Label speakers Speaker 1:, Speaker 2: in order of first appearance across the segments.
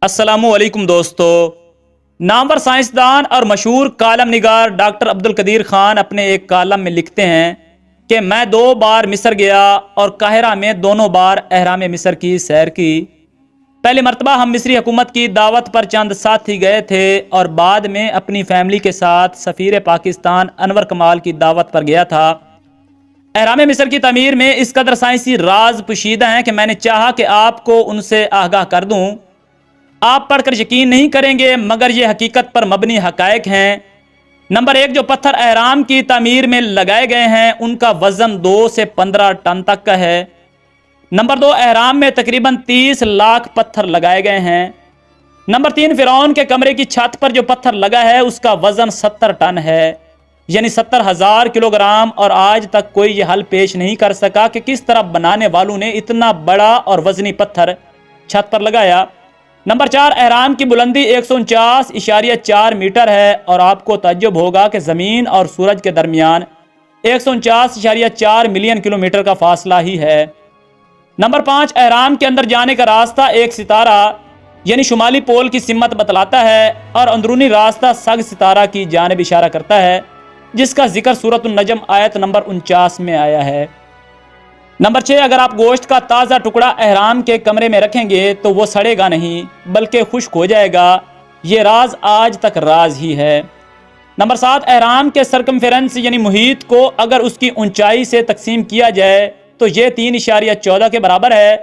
Speaker 1: अस्सलाम वालेकुम दोस्तों। नामवर साइंसदान और मशहूर कालम निगार डॉक्टर अब्दुल कदीर खान अपने एक कालम में लिखते हैं कि मैं 2 बार मिस्र गया और काहिरा में दोनों बार अहराम मिस्र की सैर की। पहली मरतबा हम मिस्री हुकूमत की दावत पर चंद साथी गए थे और बाद में अपनी फैमिली के साथ सफ़ीर पाकिस्तान अनवर कमाल की दावत पर गया था। अहराम मिस्र की तमीर में इस कदर साइंसी राज पोशीदा हैं कि मैंने चाहा कि आपको उनसे आगाह कर दूं। आप पढ़कर यकीन नहीं करेंगे मगर ये हकीकत पर मबनी हकायक हैं। नंबर 1, जो पत्थर अहराम की तामीर में लगाए गए हैं उनका वजन 2 से 15 टन तक का है। नंबर 2, अहराम में तकरीबन 30 लाख पत्थर लगाए गए हैं। नंबर 3, फिरौन के कमरे की छत पर जो पत्थर लगा है उसका वजन 70 टन है, यानी 70,000 किलोग्राम। और आज तक कोई ये हल पेश नहीं कर सका कि किस तरह बनाने वालों ने इतना बड़ा और वजनी पत्थर छत पर लगाया। नंबर 4, अहराम की बुलंदी 149.4 मीटर है और आपको तज्जुब होगा कि ज़मीन और सूरज के दरमियान 149.4 मिलियन किलोमीटर का फासला ही है। नंबर 5, अहराम के अंदर जाने का रास्ता एक सितारा यानी शुमाली पोल की सिमत बतलाता है और अंदरूनी रास्ता सग सितारा की जानिब इशारा करता है, जिसका जिक्र सूरत नजम आयत नंबर 49 में आया है। नंबर 6, अगर आप गोश्त का ताज़ा टुकड़ा अहराम के कमरे में रखेंगे तो वो सड़ेगा नहीं बल्कि खुश्क हो जाएगा। ये राज आज तक राज ही है। नंबर 7, अहराम के सरकमफेरेंस यानी मुहीत को अगर उसकी ऊंचाई से तकसीम किया जाए तो ये 3.14 के बराबर है,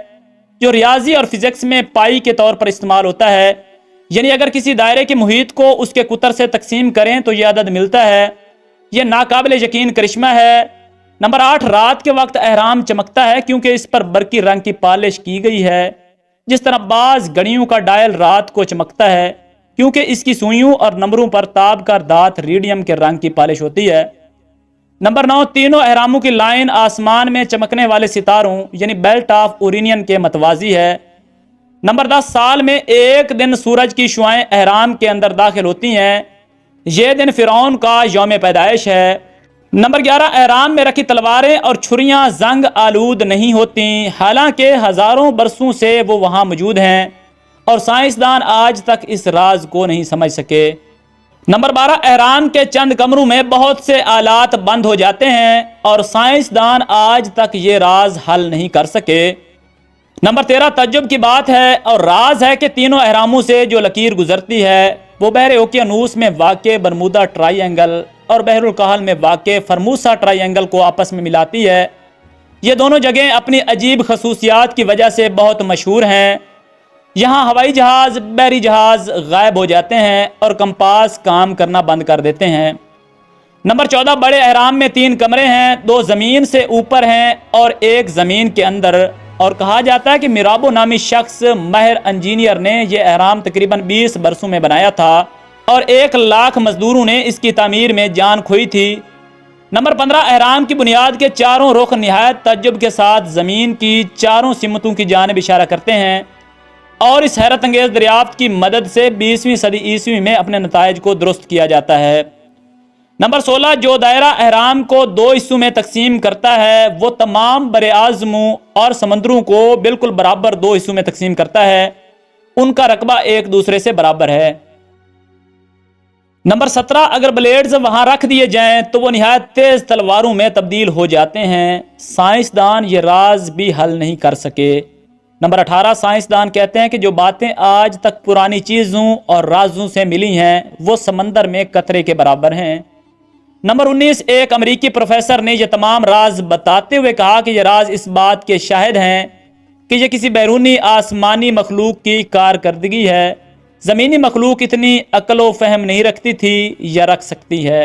Speaker 1: जो रियाजी और फिजिक्स में पाई के तौर पर इस्तेमाल होता है। यानी अगर किसी दायरे के मुहीत को उसके कुतर से तकसीम करें तो यह अदद मिलता है। यह नाकाबिल यकीन करिश्मा है। नंबर 8, रात के वक्त अहराम चमकता है क्योंकि इस पर बरकी रंग की पॉलिश की गई है। जिस तरह बाज घड़ियों का डायल रात को चमकता है क्योंकि इसकी सुइयों और नंबरों पर ताबकार दांत रेडियम के रंग की पॉलिश होती है। नंबर 9, तीनों अहरामों की लाइन आसमान में चमकने वाले सितारों यानी बेल्ट ऑफ ओरियन के मतवाजी है। नंबर 10, साल में एक दिन सूरज की शुआएं अहराम के अंदर दाखिल होती हैं। यह दिन फिरौन का यौम पैदाइश है। नंबर 11, अहराम में रखी तलवारें और छुरियां जंग आलूद नहीं होती, हालांकि हजारों बरसों से वो वहां मौजूद हैं और साइंसदान आज तक इस राज को नहीं समझ सके। नंबर 12, अहराम के चंद कमरों में बहुत से आलात बंद हो जाते हैं और साइंसदान आज तक ये राज हल नहीं कर सके। नंबर 13, तज्जुब की बात है और राज है कि तीनों अहरामों से जो लकीर गुजरती है वो बहर ओकियानूस में वाक़े बरमूदा ट्राइंगल और बहरुल कहल में वाक़े फरमूसा ट्राइंगल को आपस में मिलाती है। ये दोनों जगह अपनी अजीब खसूसियात की वजह से बहुत मशहूर हैं। यहाँ हवाई जहाज़, बहरी जहाज़ गायब हो जाते हैं और कंपास काम करना बंद कर देते हैं। नंबर 14, बड़े अहराम में 3 कमरे हैं, 2 ज़मीन से ऊपर हैं और 1 ज़मीन के अंदर। और कहा जाता है कि मिराबो नामी शख्स माहिर इंजीनियर ने यह अहराम तकरीबन 20 बरसों में बनाया था और 1 लाख मजदूरों ने इसकी तामीर में जान खोई थी। नंबर 15, अहराम की बुनियाद के चारों रुख निहायत तज्जुब के साथ ज़मीन की चारों सिमतों की जानिब इशारा करते हैं और इस हैरत अंगेज़ दरियाफ्त की मदद से 20वीं सदी ईस्वी में अपने नताइज को दुरुस्त किया जाता है। नंबर 16, जो दायरा अहराम को 2 हिस्सों में तकसीम करता है वो तमाम बरे आज़मों और समंदरों को बिल्कुल बराबर 2 हिस्सों में तकसीम करता है। उनका रकबा एक दूसरे से बराबर है। नंबर 17, अगर ब्लेड्स वहां रख दिए जाएं तो वो निहायत तेज तलवारों में तब्दील हो जाते हैं। साइंसदान ये राज भी हल नहीं कर सके। नंबर 18, साइंसदान कहते हैं कि जो बातें आज तक पुरानी चीज़ों और राजों से मिली हैं वो समंदर में कतरे के बराबर हैं। नंबर 19, एक अमरीकी प्रोफेसर ने यह तमाम राज बताते हुए कहा कि यह राज इस बात के शाहिद हैं कि यह किसी बैरूनी आसमानी मखलूक की कारकर्दगी है। ज़मीनी मखलूक इतनी अक्ल व फहम नहीं रखती थी या रख सकती है।